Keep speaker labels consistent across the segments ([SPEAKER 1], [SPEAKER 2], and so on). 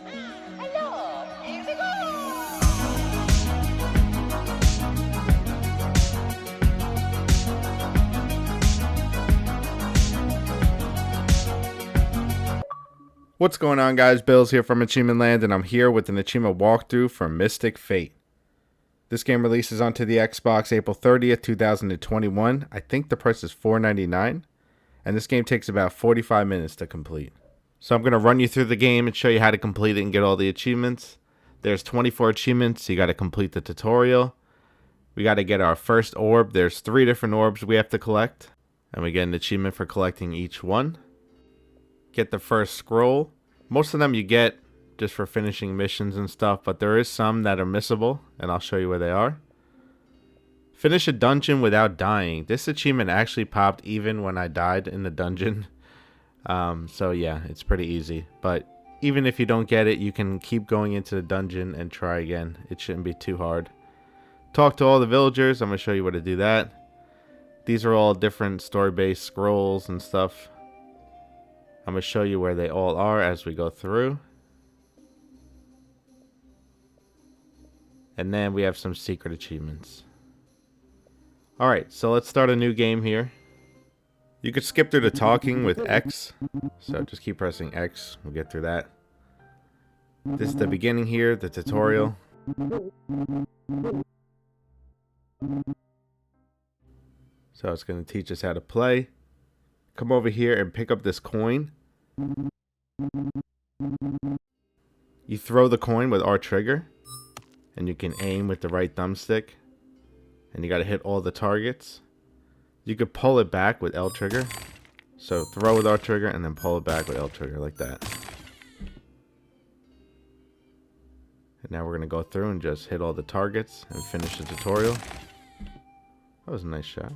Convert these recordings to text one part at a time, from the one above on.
[SPEAKER 1] Hello, here we go!
[SPEAKER 2] What's going on, guys? Bill's here from AchievementLand, and I'm here with an achievement walkthrough for Mystic Fate. This game releases onto the Xbox April 30th, 2021. I think the price is $4.99, and this game takes about 45 minutes to complete. So I'm going to run you through the game and show you how to complete it and get all the achievements. There's 24 achievements. You got to complete the tutorial. We got to get our first orb. There's 3 different orbs we have to collect, and we get an achievement for collecting each one. Get the first scroll. Most of them you get just for finishing missions and stuff, but there is some that are missable, and I'll show you where they are. Finish a dungeon without dying. This achievement actually popped even when I died in the dungeon. So yeah, it's pretty easy. But even if you don't get it, you can keep going into the dungeon and try again. It shouldn't be too hard. Talk to all the villagers. I'm going to show you how to do that. These are all different story-based scrolls and stuff. I'm going to show you where they all are as we go through. And then we have some secret achievements. Alright, so let's start a new game here. You could skip through the talking with X. So just keep pressing X. We'll get through that. This is the beginning here, the tutorial. So it's going to teach us how to play. Come over here and pick up this coin. You throw the coin with R trigger, and you can aim with the right thumbstick, and you got to hit all the targets. You could pull it back with L trigger, so throw with R trigger and then pull it back with L trigger like that. And now we're going to go through and just hit all the targets and finish the tutorial. That was a nice shot.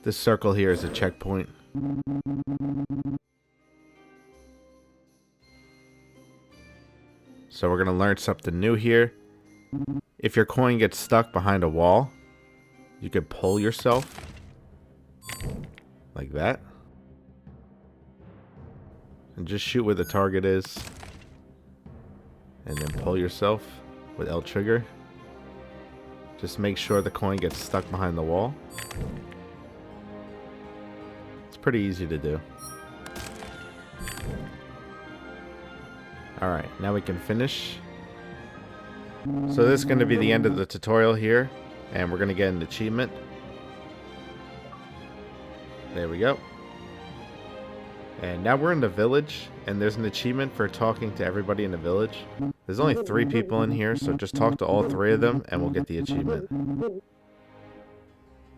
[SPEAKER 2] This circle here is a checkpoint. So we're going to learn something new here. If your coin gets stuck behind a wall, you could pull yourself like that. And just shoot where the target is. And then pull yourself with L trigger. Just make sure the coin gets stuck behind the wall. Pretty easy to do. Alright, now we can finish. So this is going to be the end of the tutorial here, and we're going to get an achievement. There we go. And now we're in the village, and there's an achievement for talking to everybody in the village. There's only 3 people in here, so just talk to all 3 of them and we'll get the achievement.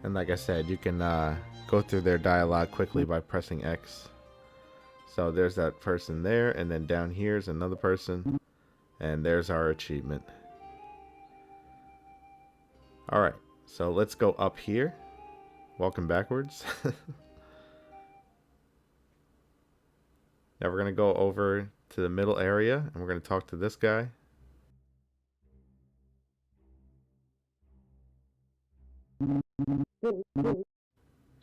[SPEAKER 2] And like I said, you can go through their dialogue quickly by pressing X. So there's that person there, and then down here's another person, and there's our achievement. Alright, so let's go up here. Walking backwards. Now we're going to go over to the middle area, and we're going to talk to this guy.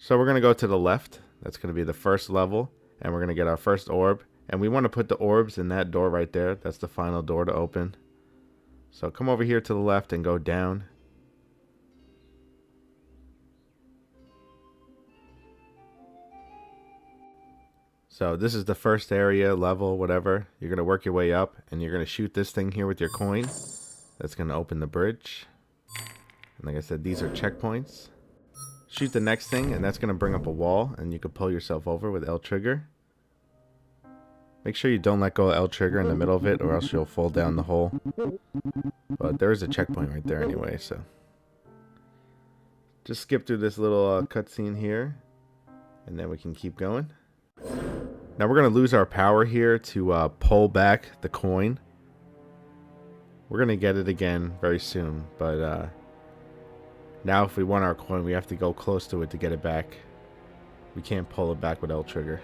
[SPEAKER 2] So we're going to go to the left. That's going to be the first level, and we're going to get our first orb. And we want to put the orbs in that door right there. That's the final door to open. So come over here to the left and go down. So this is the first area, level, whatever. You're going to work your way up, and you're going to shoot this thing here with your coin. That's going to open the bridge. And like I said, these are checkpoints. Shoot the next thing, and that's going to bring up a wall, and you can pull yourself over with L trigger. Make sure you don't let go of L trigger in the middle of it, or else you'll fall down the hole. But there is a checkpoint right there anyway, so just skip through this little cutscene here, and then we can keep going. Now we're going to lose our power here to pull back the coin. We're going to get it again very soon, but Now if we want our coin, we have to go close to it to get it back. We can't pull it back with L trigger.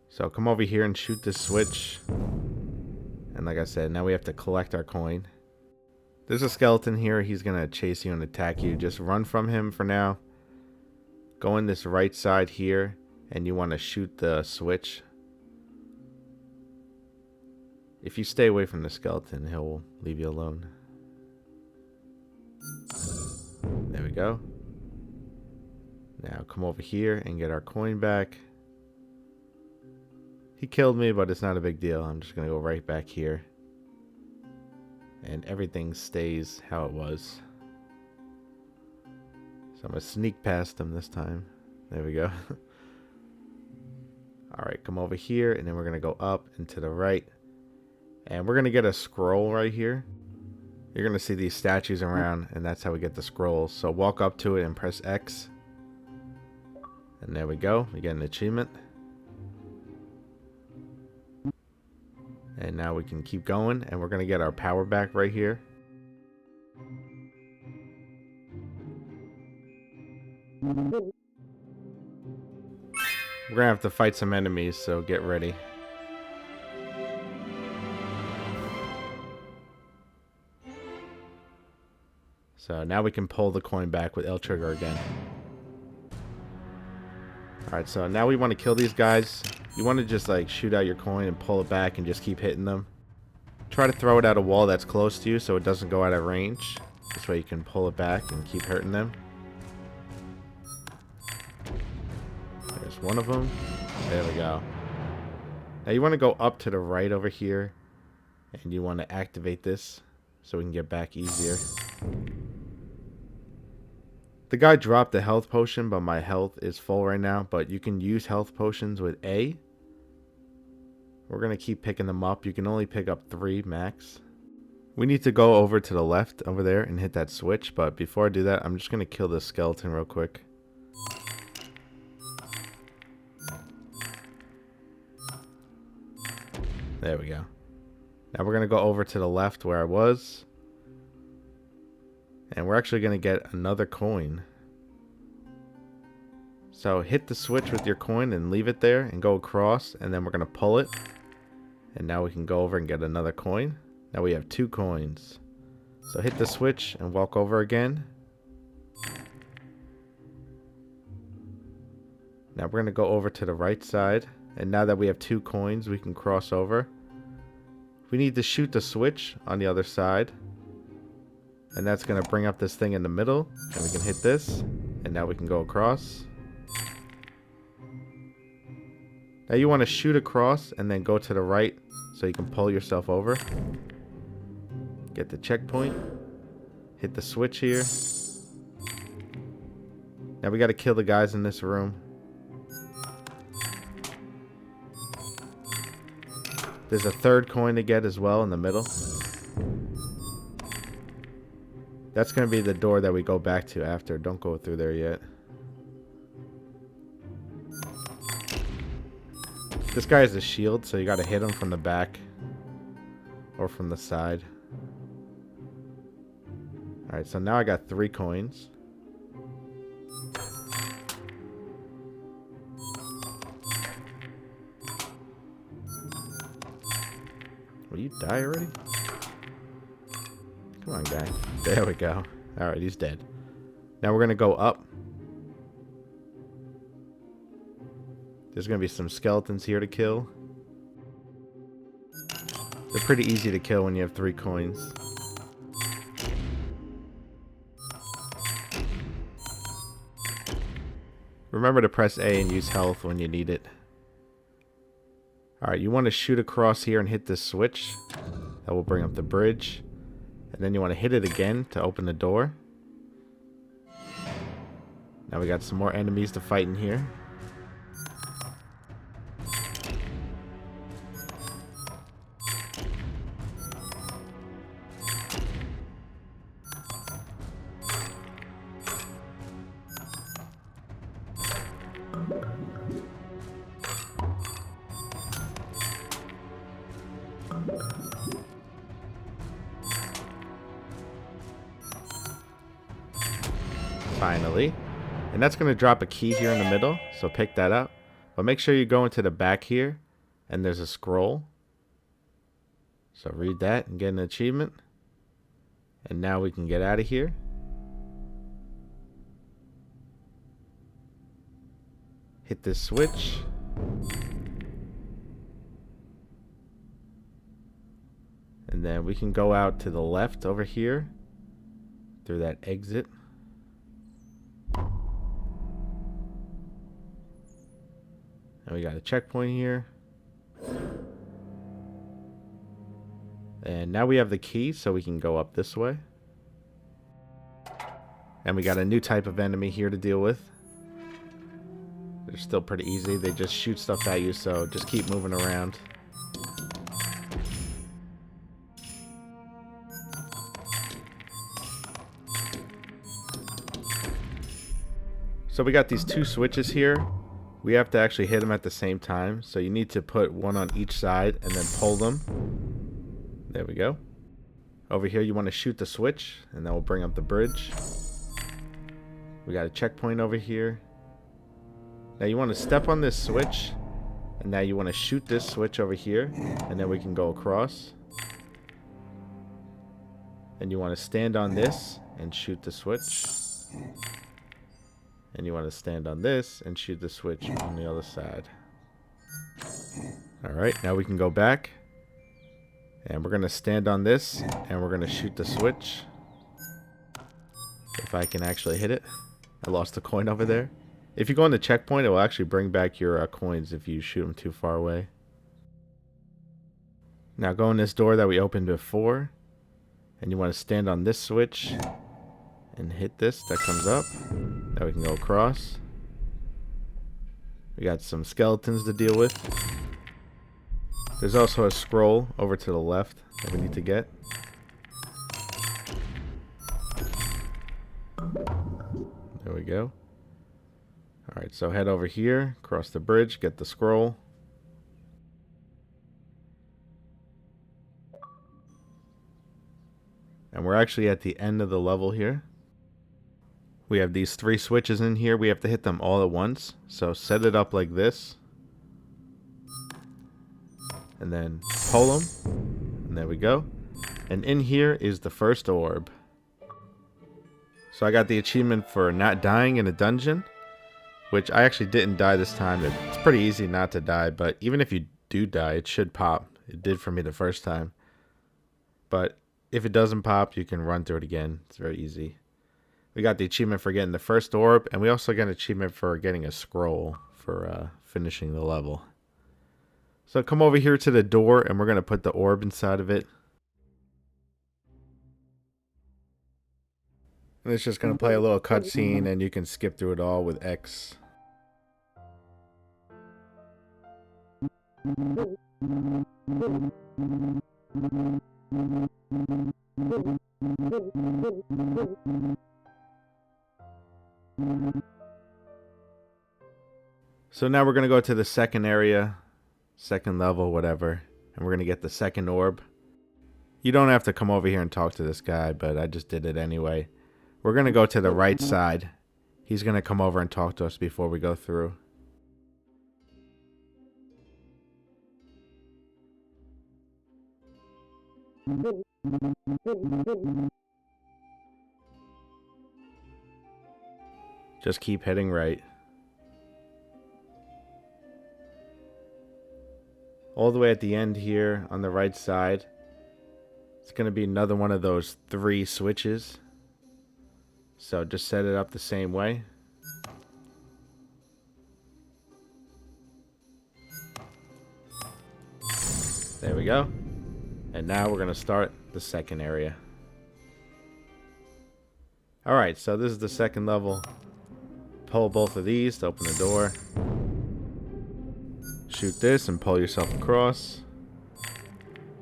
[SPEAKER 2] So come over here and shoot this switch. And like I said, now we have to collect our coin. There's a skeleton here. He's going to chase you and attack you. Just run from him for now. Go in this right side here. And you want to shoot the switch. If you stay away from the skeleton, he'll leave you alone. There we go. Now come over here and get our coin back. He killed me, but it's not a big deal. I'm just going to go right back here. And everything stays how it was. So I'm going to sneak past him this time. There we go. Alright, come over here, and then we're going to go up and to the right. And we're going to get a scroll right here. You're going to see these statues around, and that's how we get the scrolls. So walk up to it and press X. And there we go. We get an achievement. And now we can keep going, and we're going to get our power back right here. We're going to have to fight some enemies, so get ready. So now we can pull the coin back with L trigger again. Alright, so now we want to kill these guys. You want to just like shoot out your coin and pull it back and just keep hitting them. Try to throw it at a wall that's close to you so it doesn't go out of range. This way you can pull it back and keep hurting them. There's one of them. There we go. Now you want to go up to the right over here. And you want to activate this so we can get back easier. The guy dropped a health potion, but my health is full right now. But you can use health potions with A. We're going to keep picking them up. You can only pick up 3 max. We need to go over to the left over there and hit that switch. But before I do that, I'm just going to kill this skeleton real quick. There we go. Now we're going to go over to the left where I was. And we're actually going to get another coin. So hit the switch with your coin and leave it there and go across. And then we're going to pull it. And now we can go over and get another coin. Now we have 2 coins. So hit the switch and walk over again. Now we're going to go over to the right side. And now that we have 2 coins, we can cross over. We need to shoot the switch on the other side. And that's going to bring up this thing in the middle. And we can hit this. And now we can go across. Now you want to shoot across and then go to the right so you can pull yourself over. Get the checkpoint. Hit the switch here. Now we got to kill the guys in this room. There's a 3rd coin to get as well in the middle. That's going to be the door that we go back to after. Don't go through there yet. This guy has a shield, so you got to hit him from the back. Or from the side. Alright, so now I got 3 coins. Will you die already? Come on, guy. There we go. Alright, he's dead. Now we're going to go up. There's going to be some skeletons here to kill. They're pretty easy to kill when you have 3 coins. Remember to press A and use health when you need it. Alright, you want to shoot across here and hit this switch. That will bring up the bridge. And then you want to hit it again to open the door. Now we got some more enemies to fight in here. Finally. And that's going to drop a key here in the middle, so pick that up. But make sure you go into the back here, and there's a scroll. So read that and get an achievement. And now we can get out of here. Hit this switch. And then we can go out to the left over here through that exit. And we got a checkpoint here. And now we have the key, so we can go up this way. And we got a new type of enemy here to deal with. They're still pretty easy. They just shoot stuff at you, so just keep moving around. So we got these two switches here. We have to actually hit them at the same time. So you need to put one on each side and then pull them. There we go. Over here you want to shoot the switch and that will bring up the bridge. We got a checkpoint over here. Now you want to step on this switch. And now you want to shoot this switch over here. And then we can go across. And you want to stand on this and shoot the switch. And you want to stand on this and shoot the switch on the other side. Alright, now we can go back. And we're going to stand on this and we're going to shoot the switch. If I can actually hit it. I lost a coin over there. If you go on the checkpoint, it will actually bring back your coins if you shoot them too far away. Now go in this door that we opened before. And you want to stand on this switch. And hit this that comes up. Now we can go across. We got some skeletons to deal with. There's also a scroll over to the left that we need to get. There we go. Alright, so head over here, cross the bridge, get the scroll. And we're actually at the end of the level here. We have these three switches in here. We have to hit them all at once. So set it up like this. And then pull them. And there we go. And in here is the first orb. So I got the achievement for not dying in a dungeon. Which I actually didn't die this time. It's pretty easy not to die. But even if you do die, it should pop. It did for me the first time. But if it doesn't pop, you can run through it again. It's very easy. We got the achievement for getting the first orb, and we also got an achievement for getting a scroll for finishing the level. So come over here to the door, and we're going to put the orb inside of it. And it's just going to play a little cutscene, and you can skip through it all with X. So now we're going to go to the second area, second level, whatever, and we're going to get the second orb. You don't have to come over here and talk to this guy, but I just did it anyway. We're going to go to the right side. He's going to come over and talk to us before we go through. Just keep heading right. All the way at the end here on the right side, it's going to be another one of those three switches. So just set it up the same way. There we go. And now we're going to start the second area. Alright, so this is the second level. Pull both of these to open the door. Shoot this and pull yourself across.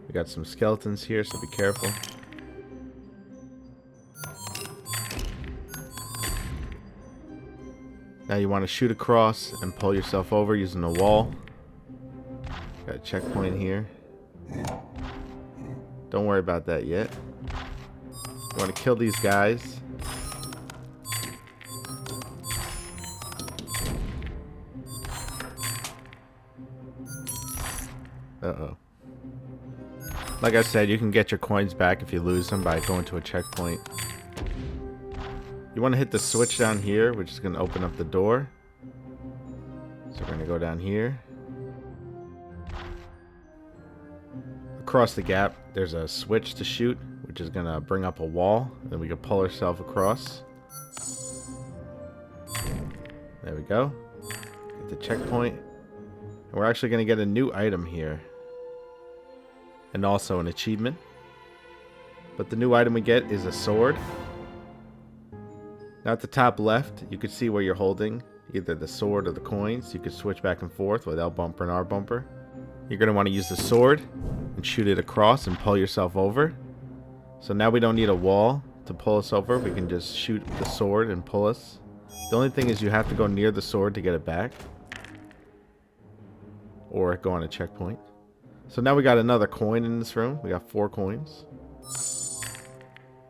[SPEAKER 2] We got some skeletons here, so be careful. Now you want to shoot across and pull yourself over using the wall. Got a checkpoint here. Don't worry about that yet. You want to kill these guys. Uh-oh. Like I said, you can get your coins back if you lose them by going to a checkpoint. You want to hit the switch down here, which is going to open up the door. So we're going to go down here. Across the gap, there's a switch to shoot, which is going to bring up a wall. Then we can pull ourselves across. There we go. Get the checkpoint. And we're actually going to get a new item here. And also an achievement. But the new item we get is a sword. Now at the top left, you can see where you're holding either the sword or the coins. You can switch back and forth with L bumper and R bumper. You're going to want to use the sword and shoot it across and pull yourself over. So now we don't need a wall to pull us over. We can just shoot the sword and pull us. The only thing is you have to go near the sword to get it back. Or go on a checkpoint. So now we got another coin in this room. We got 4 coins.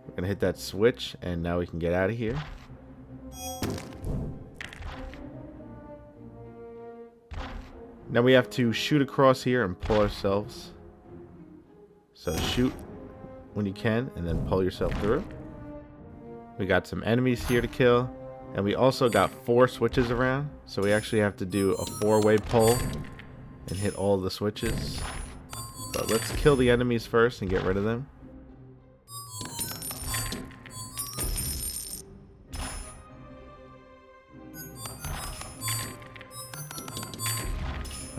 [SPEAKER 2] We're going to hit that switch and now we can get out of here. Now we have to shoot across here and pull ourselves. So shoot when you can and then pull yourself through. We got some enemies here to kill. And we also got 4 switches around. So we actually have to do a 4-way pull and hit all the switches. But let's kill the enemies first and get rid of them.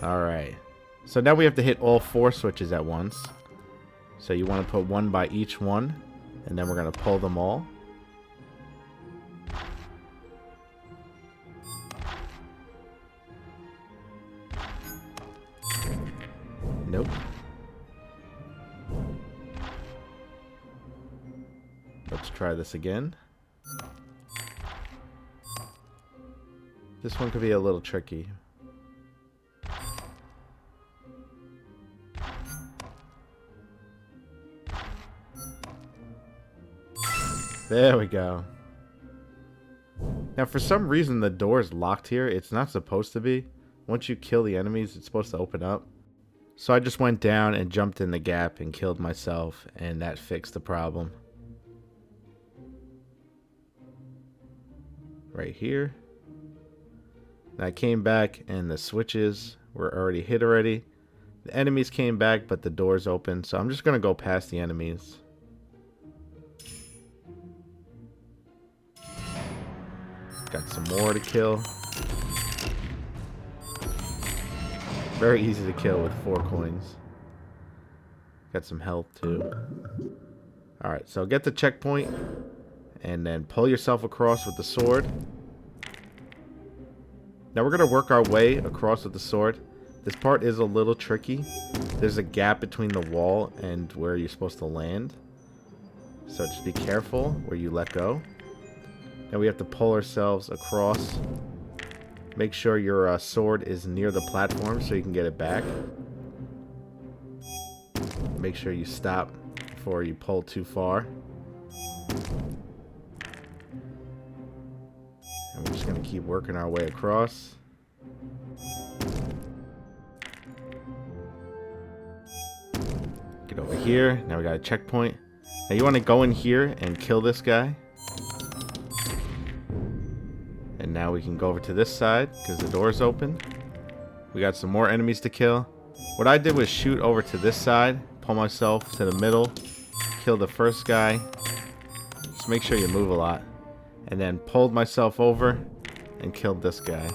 [SPEAKER 2] Alright. So now we have to hit all 4 switches at once. So you want to put 1 by each one. And then we're going to pull them all. Nope. Let's try this again. This one could be a little tricky. There we go. Now for some reason the door is locked here. It's not supposed to be. Once you kill the enemies, it's supposed to open up. So I just went down and jumped in the gap and killed myself, and that fixed the problem. Right here. And I came back and the switches were already hit already. The enemies came back, but the door's open, so I'm just going to go past the enemies. Got some more to kill. Very easy to kill with 4 coins. Got some health too. Alright, so get the checkpoint and then pull yourself across with the sword. Now we're going to work our way across with the sword. This part is a little tricky. There's a gap between the wall and where you're supposed to land. So just be careful where you let go. Now we have to pull ourselves across. Make sure your sword is near the platform so you can get it back. Make sure you stop before you pull too far. And we're just going to keep working our way across. Get over here. Now we got a checkpoint. Now you want to go in here and kill this guy. And now we can go over to this side because the door's open. We got some more enemies to kill. What I did was shoot over to this side, pull myself to the middle, kill the first guy. Just make sure you move a lot. And then pulled myself over and killed this guy.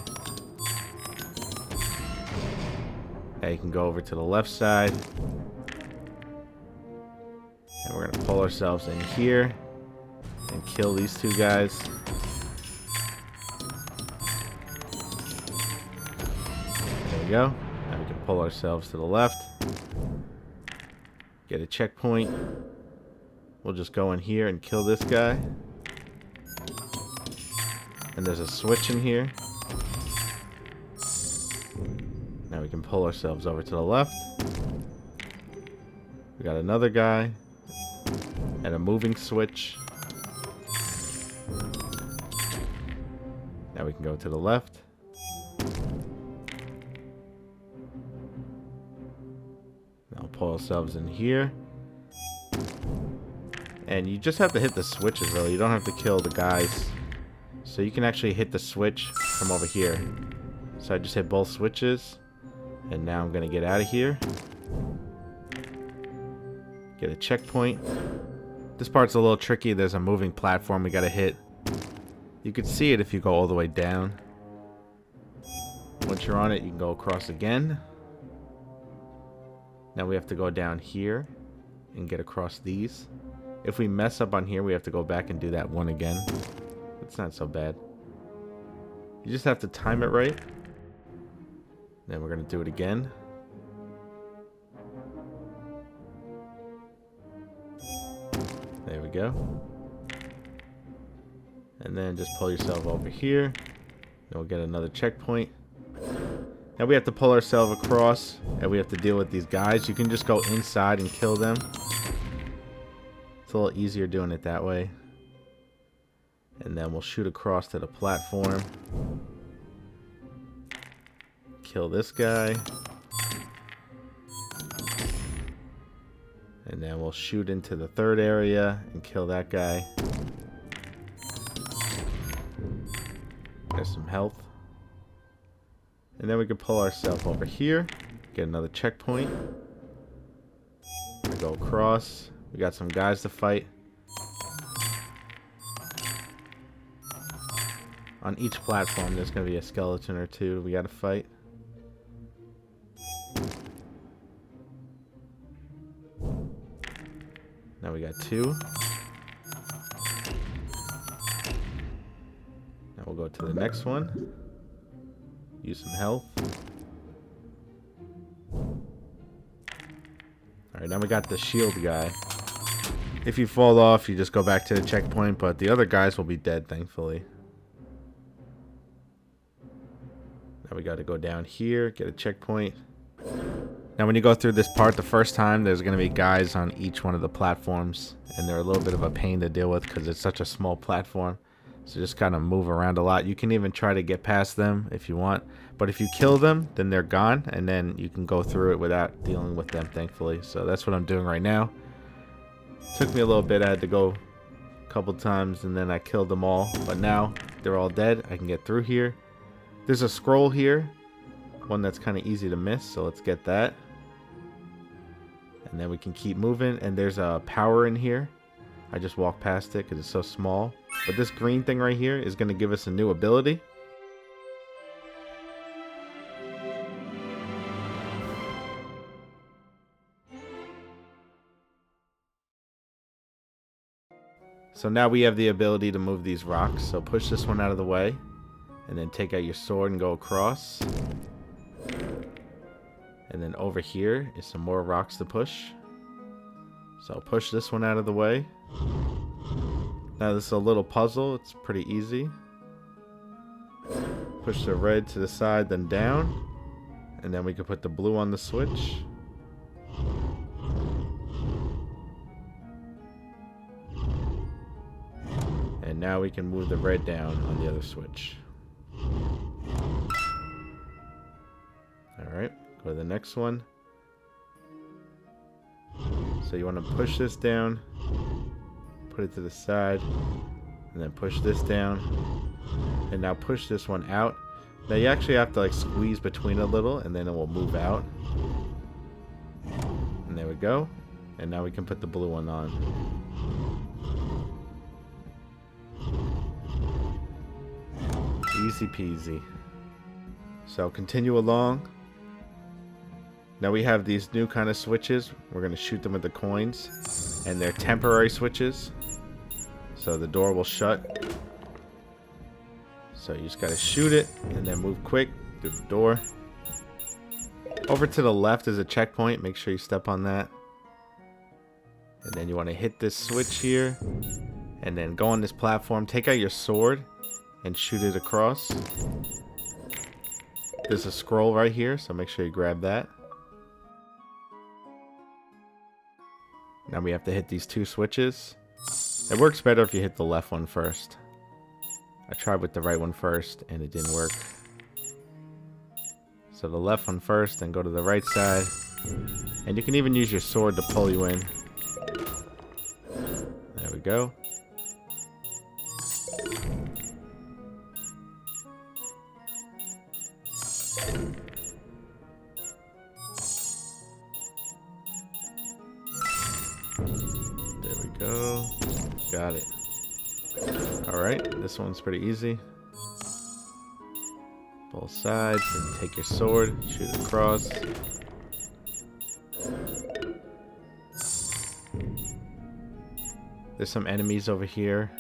[SPEAKER 2] Now you can go over to the left side. And we're going to pull ourselves in here and kill these 2 guys. There we go. Now we can pull ourselves to the left. Get a checkpoint. We'll just go in here and kill this guy. And there's a switch in here. Now we can pull ourselves over to the left. We got another guy. And a moving switch. Now we can go to the left. Now pull ourselves in here. And you just have to hit the switches, really. You don't have to kill the guys. So you can actually hit the switch from over here. So I just hit both switches. And now I'm going to get out of here. Get a checkpoint. This part's a little tricky. There's a moving platform we got to hit. You can see it if you go all the way down. Once you're on it, you can go across again. Now we have to go down here and get across these. If we mess up on here, we have to go back and do that one again. It's not so bad. You just have to time it right. Then we're going to do it again. There we go. And then just pull yourself over here. Then we'll get another checkpoint. Now we have to pull ourselves across, and we have to deal with these guys. You can just go inside and kill them. It's a little easier doing it that way. And then we'll shoot across to the platform. Kill this guy. And then we'll shoot into the third area and kill that guy. There's some health. And then we can pull ourselves over here. Get another checkpoint. We go across. We got some guys to fight. On each platform there's going to be a skeleton or two we got to fight. Now we got two. Now we'll go to the next one. Use some health. Alright, now we got the shield guy. If you fall off, you just go back to the checkpoint, but the other guys will be dead, thankfully. Now we got to go down here, get a checkpoint. Now when you go through this part the first time, there's going to be guys on each one of the platforms, and they're a little bit of a pain to deal with because it's such a small platform. So just kind of move around a lot. You can even try to get past them if you want, but if you kill them, then they're gone, and then you can go through it without dealing with them, thankfully. So that's what I'm doing right now. Took me a little bit. I had to go a couple times, and then I killed them all, but now they're all dead. I can get through here. There's a scroll here, one that's kind of easy to miss, so let's get that. And then we can keep moving, and there's a power in here. I just walked past it because it's so small. But this green thing right here is going to give us a new ability. So now we have the ability to move these rocks. So push this one out of the way, and then take out your sword and go across. And then over here is some more rocks to push. So I'll push this one out of the way. Now this is a little puzzle. It's pretty easy. Push the red to the side, then down. And then we can put the blue on the switch. And now we can move the red down on the other switch. Alright, go to the next one. So you want to push this down, put it to the side, and then push this down, and now push this one out. Now you actually have to like squeeze between a little, and then it will move out. And there we go. And now we can put the blue one on. Easy peasy. So continue along. Now we have these new kind of switches. We're going to shoot them with the coins. And they're temporary switches. So the door will shut. So you just got to shoot it and then move quick through the door. Over to the left is a checkpoint. Make sure you step on that. And then you want to hit this switch here. And then go on this platform. Take out your sword and shoot it across. There's a scroll right here, so make sure you grab that. Now we have to hit these 2 switches. It works better if you hit the left one first. I tried with the right one first and it didn't work. So the left one first, then go to the right side. And you can even use your sword to pull you in. There we go. There we go. Got it. Alright, this one's pretty easy. Both sides, and take your sword, shoot it across. There's some enemies over here.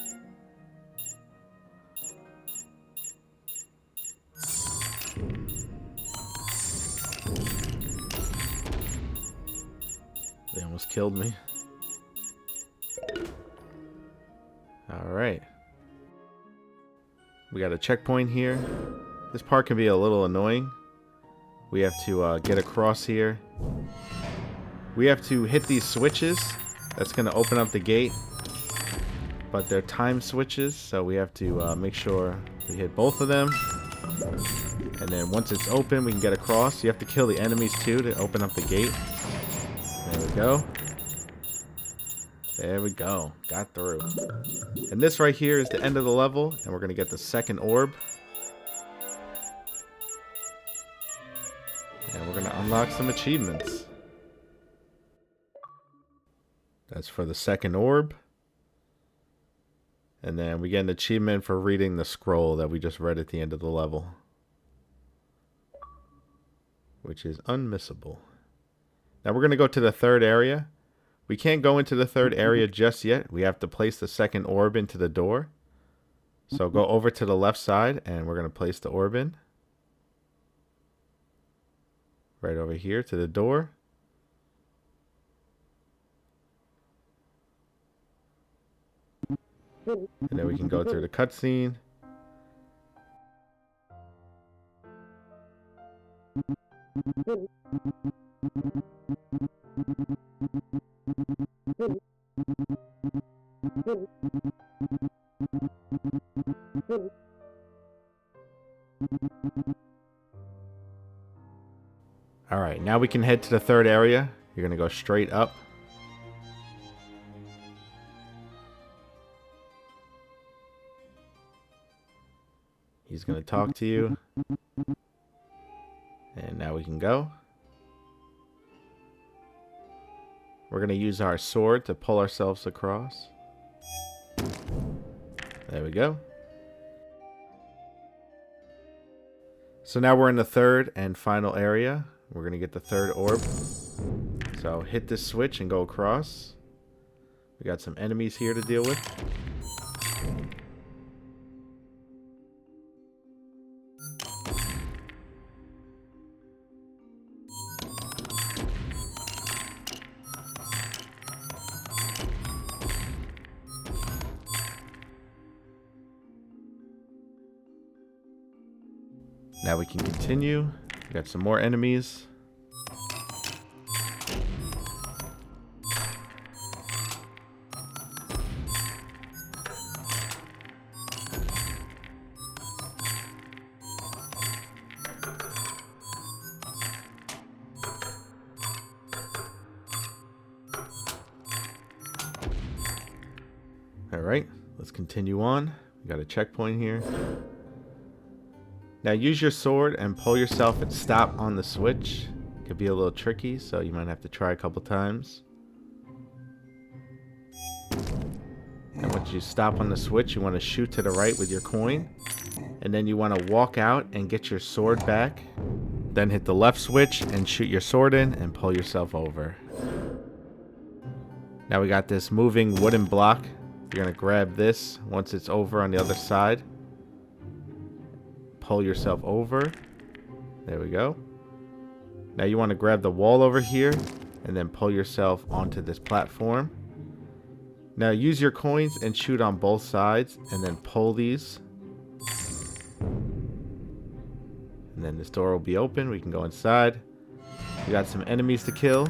[SPEAKER 2] They almost killed me. Alright. We got a checkpoint here. This part can be a little annoying. We have to get across here. We have to hit these switches. That's going to open up the gate. But they're time switches, so we have to make sure we hit both of them. And then once it's open, we can get across. You have to kill the enemies too to open up the gate. There we go. There we go. Got through. And this right here is the end of the level, and we're going to get the second orb. And we're going to unlock some achievements. That's for the second orb. And then we get an achievement for reading the scroll that we just read at the end of the level, which is unmissable. Now we're going to go to the third area. We can't go into the third area just yet. We have to place the second orb into the door. So go over to the left side and we're going to place the orb in. Right over here to the door. And then we can go through the cutscene. Alright, now we can head to the third area. You're going to go straight up. He's going to talk to you. And now we can go. We're going to use our sword to pull ourselves across. There we go. So now we're in the third and final area. We're going to get the third orb. So hit this switch and go across. We got some enemies here to deal with. Now we can continue. We got some more enemies. All right, let's continue on. We got a checkpoint here. Now use your sword and pull yourself and stop on the switch. It could be a little tricky, so you might have to try a couple times. And once you stop on the switch, you want to shoot to the right with your coin. And then you want to walk out and get your sword back. Then hit the left switch and shoot your sword in and pull yourself over. Now we got this moving wooden block. You're going to grab this once it's over on the other side. Pull yourself over. There we go. Now you want to grab the wall over here and then pull yourself onto this platform. Now use your coins and shoot on both sides and then pull these. And then this door will be open. We can go inside. We got some enemies to kill.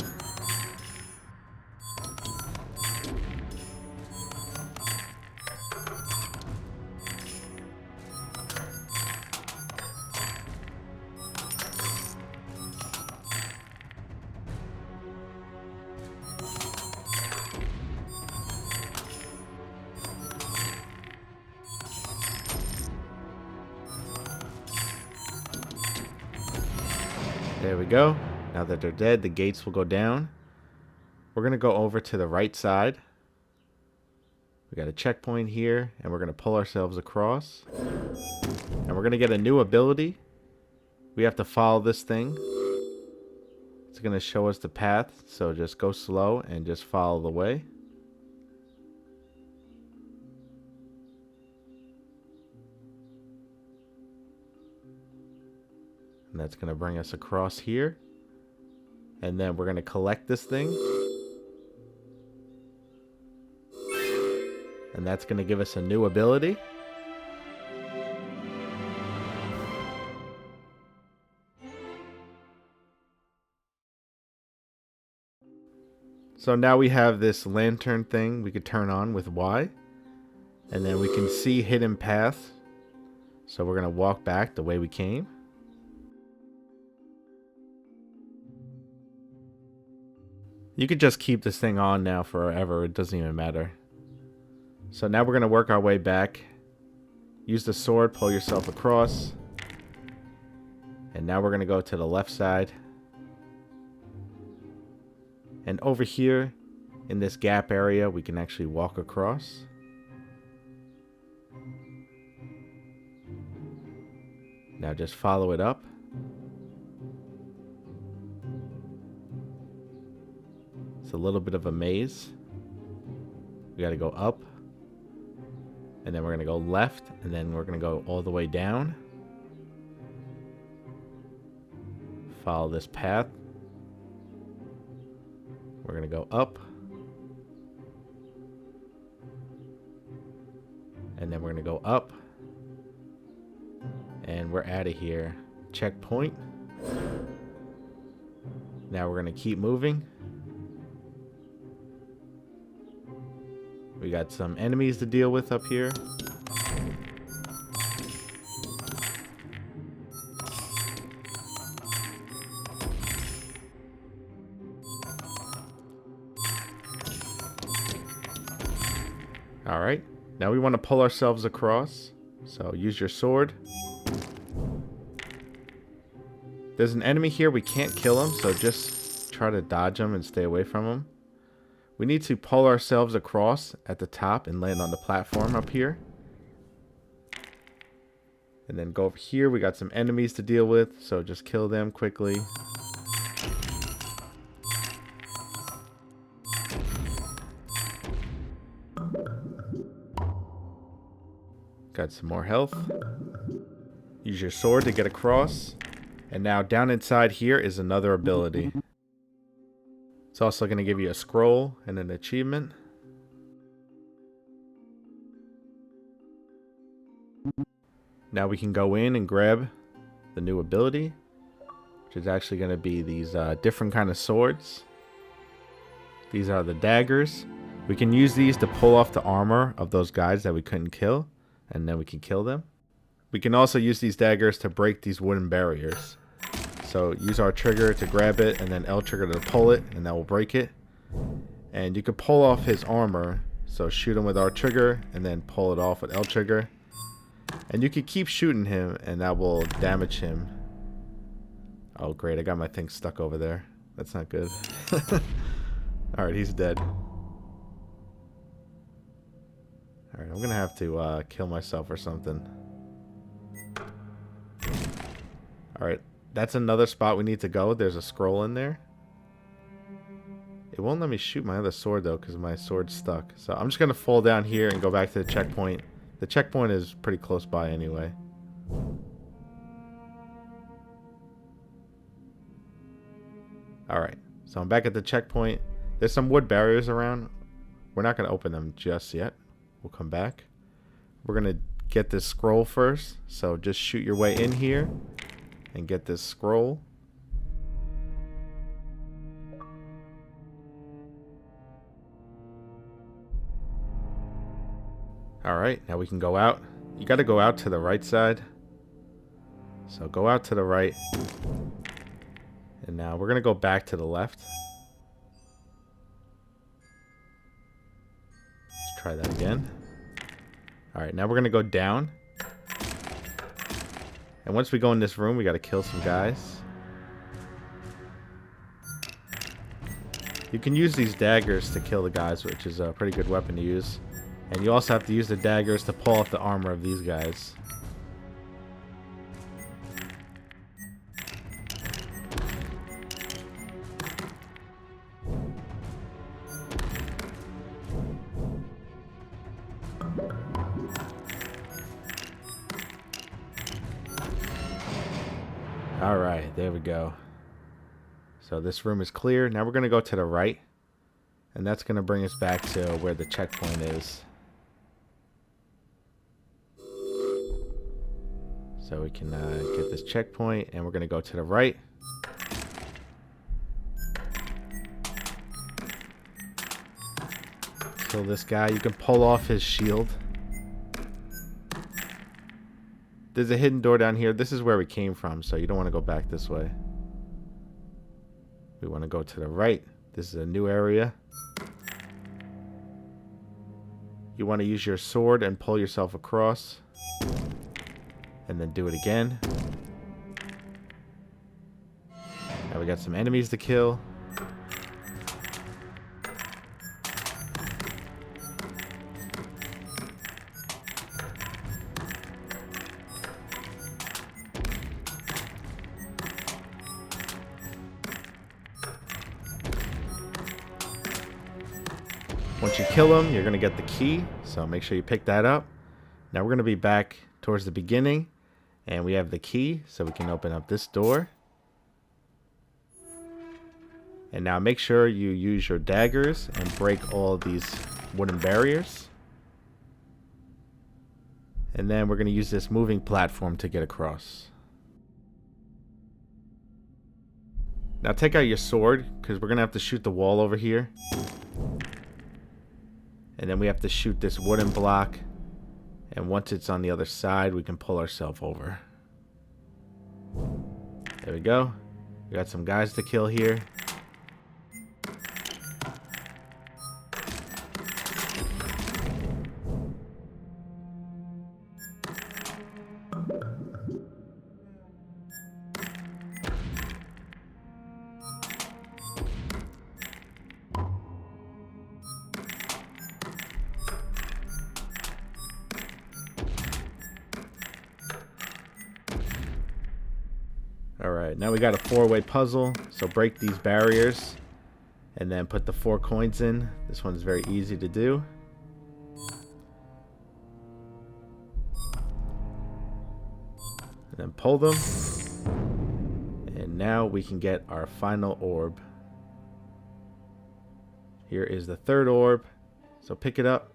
[SPEAKER 2] There we go. Now that they're dead, the gates will go down. We're going to go over to the right side. We got a checkpoint here, and we're going to pull ourselves across. And we're going to get a new ability. We have to follow this thing. It's going to show us the path, so just go slow and just follow the way. And that's going to bring us across here. And then we're going to collect this thing. And that's going to give us a new ability. So now we have this lantern thing we could turn on with Y. And then we can see hidden paths. So we're going to walk back the way we came. You could just keep this thing on now forever. It doesn't even matter. So now we're going to work our way back. Use the sword, pull yourself across. And now we're going to go to the left side. And over here, in this gap area, we can actually walk across. Now just follow it up. It's a little bit of a maze. We got to go up. And then we're going to go left. And then we're going to go all the way down. Follow this path. We're going to go up. And then we're going to go up. And we're out of here. Checkpoint. Now we're going to keep moving. We got some enemies to deal with up here. Alright, now we want to pull ourselves across. So use your sword. There's an enemy here, we can't kill him, so just try to dodge him and stay away from him. We need to pull ourselves across at the top and land on the platform up here. And then go over here, we got some enemies to deal with, so just kill them quickly. Got some more health. Use your sword to get across. And now down inside here is another ability. It's also going to give you a scroll and an achievement. Now we can go in and grab the new ability, which is actually going to be these different kind of swords. These are the daggers. We can use these to pull off the armor of those guys that we couldn't kill, and then we can kill them. We can also use these daggers to break these wooden barriers. So use our trigger to grab it, and then L trigger to pull it, and that will break it. And you can pull off his armor, so shoot him with R trigger, and then pull it off with L trigger. And you can keep shooting him, and that will damage him. Oh great, I got my thing stuck over there. That's not good. Alright, he's dead. Alright, I'm gonna have to kill myself or something. Alright. That's another spot we need to go. There's a scroll in there. It won't let me shoot my other sword though because my sword's stuck. So I'm just going to fall down here and go back to the checkpoint. The checkpoint is pretty close by anyway. Alright, so I'm back at the checkpoint. There's some wood barriers around. We're not going to open them just yet. We'll come back. We're going to get this scroll first. So just shoot your way in here and get this scroll. Alright, now we can go out. You got to go out to the right side. So go out to the right. And now we're going to go back to the left. Let's try that again. Alright, now we're going to go down. And once we go in this room, we got to kill some guys. You can use these daggers to kill the guys, which is a pretty good weapon to use. And you also have to use the daggers to pull off the armor of these guys. Alright, there we go. So this room is clear. Now we're going to go to the right. And that's going to bring us back to where the checkpoint is. So we can get this checkpoint, and we're going to go to the right. Kill this guy. You can pull off his shield. There's a hidden door down here. This is where we came from, so you don't want to go back this way. We want to go to the right. This is a new area. You want to use your sword and pull yourself across. And then do it again. Now we got some enemies to kill. Once you kill them, you're going to get the key, so make sure you pick that up. Now we're going to be back towards the beginning, and we have the key, so we can open up this door. And now make sure you use your daggers and break all these wooden barriers. And then we're going to use this moving platform to get across. Now take out your sword, because we're going to have to shoot the wall over here. And then we have to shoot this wooden block. And once it's on the other side, we can pull ourselves over. There we go. We got some guys to kill here. Alright, now we got a 4-way puzzle, so break these barriers and then put the 4 coins in. This one's very easy to do. And then pull them. And now we can get our final orb. Here is the 3rd orb, so pick it up.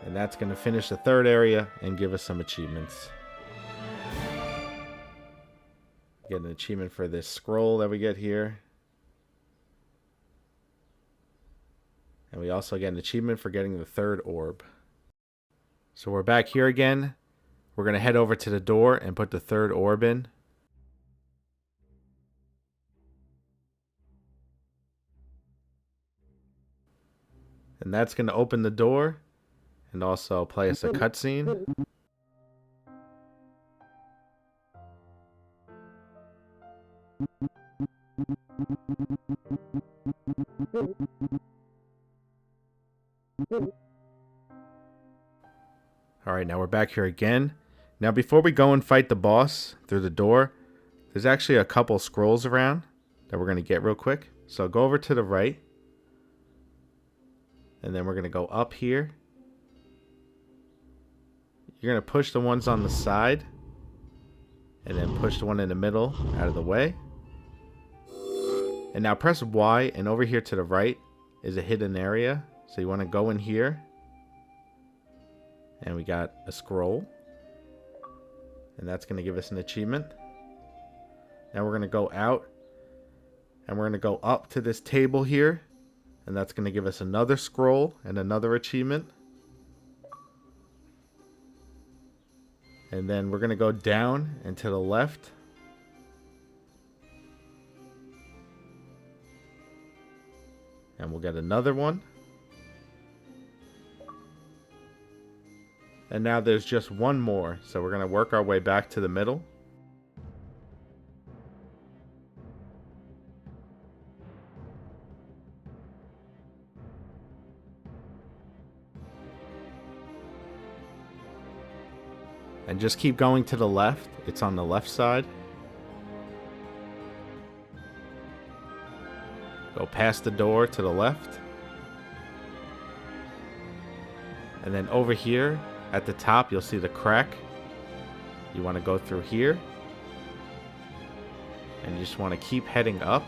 [SPEAKER 2] And that's going to finish the 3rd area and give us some achievements. Get an achievement for this scroll that we get here. And we also get an achievement for getting the 3rd orb. So we're back here again. We're going to head over to the door and put the 3rd orb in. And that's going to open the door and also play us a cutscene. Alright, now we're back here again. Now before we go and fight the boss through the door, there's actually a couple scrolls around that we're going to get real quick. So go over to the right. And then we're going to go up here. You're going to push the ones on the side. And then push the one in the middle out of the way. And now press Y, and over here to the right is a hidden area. So you want to go in here. And we got a scroll. And that's going to give us an achievement. Now we're going to go out. And we're going to go up to this table here. And that's going to give us another scroll and another achievement. And then we're going to go down and to the left. And we'll get another one. And now there's just one more. So we're going to work our way back to the middle. And just keep going to the left. It's on the left side. Go past the door to the left. And then over here at the top, you'll see the crack. You want to go through here. And you just want to keep heading up.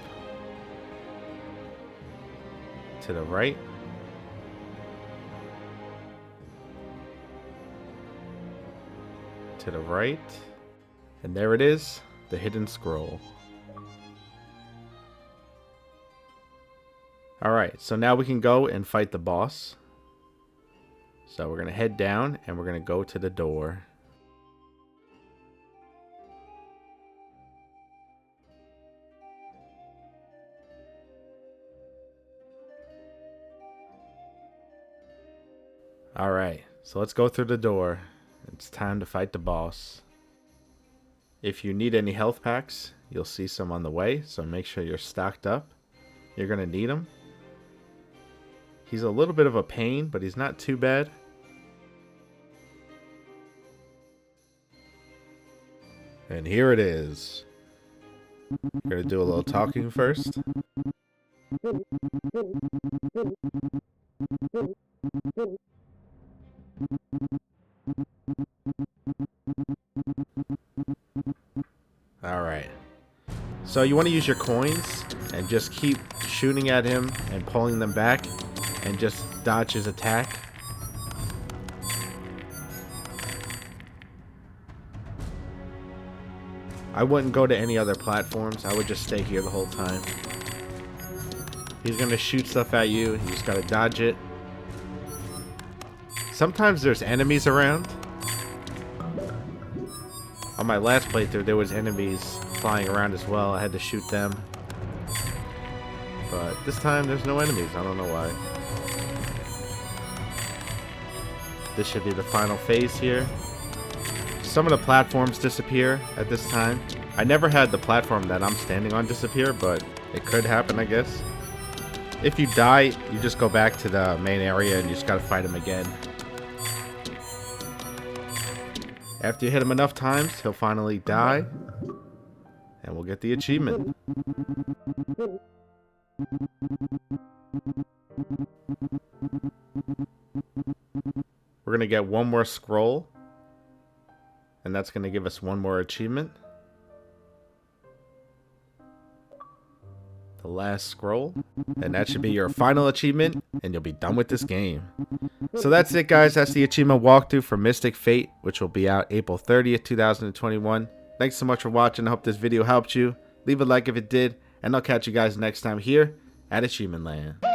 [SPEAKER 2] To the right. To the right. And there it is, the hidden scroll. Alright, so now we can go and fight the boss. So we're going to head down and we're going to go to the door. Alright, so let's go through the door. It's time to fight the boss. If you need any health packs, you'll see some on the way, so make sure you're stocked up. You're going to need them. He's a little bit of a pain, but he's not too bad. And here it is. We're going to do a little talking first. Alright. So you want to use your coins and just keep shooting at him and pulling them back and just dodge his attack. I wouldn't go to any other platforms. I would just stay here the whole time. He's going to shoot stuff at you. You just got to dodge it. Sometimes there's enemies around. On my last playthrough, there was enemies flying around as well. I had to shoot them. But this time, there's no enemies. I don't know why. This should be the final phase here. Some of the platforms disappear at this time. I never had the platform that I'm standing on disappear, but it could happen, I guess. If you die, you just go back to the main area and you just gotta fight him again. After you hit him enough times, he'll finally die. And we'll get the achievement. We're going to get one more scroll. And that's going to give us one more achievement. The last scroll. And that should be your final achievement. And you'll be done with this game. So that's it, guys. That's the achievement walkthrough for Mystic Fate, which will be out April 30th, 2021. Thanks so much for watching. I hope this video helped you. Leave a like if it did. And I'll catch you guys next time here at AchievementLand.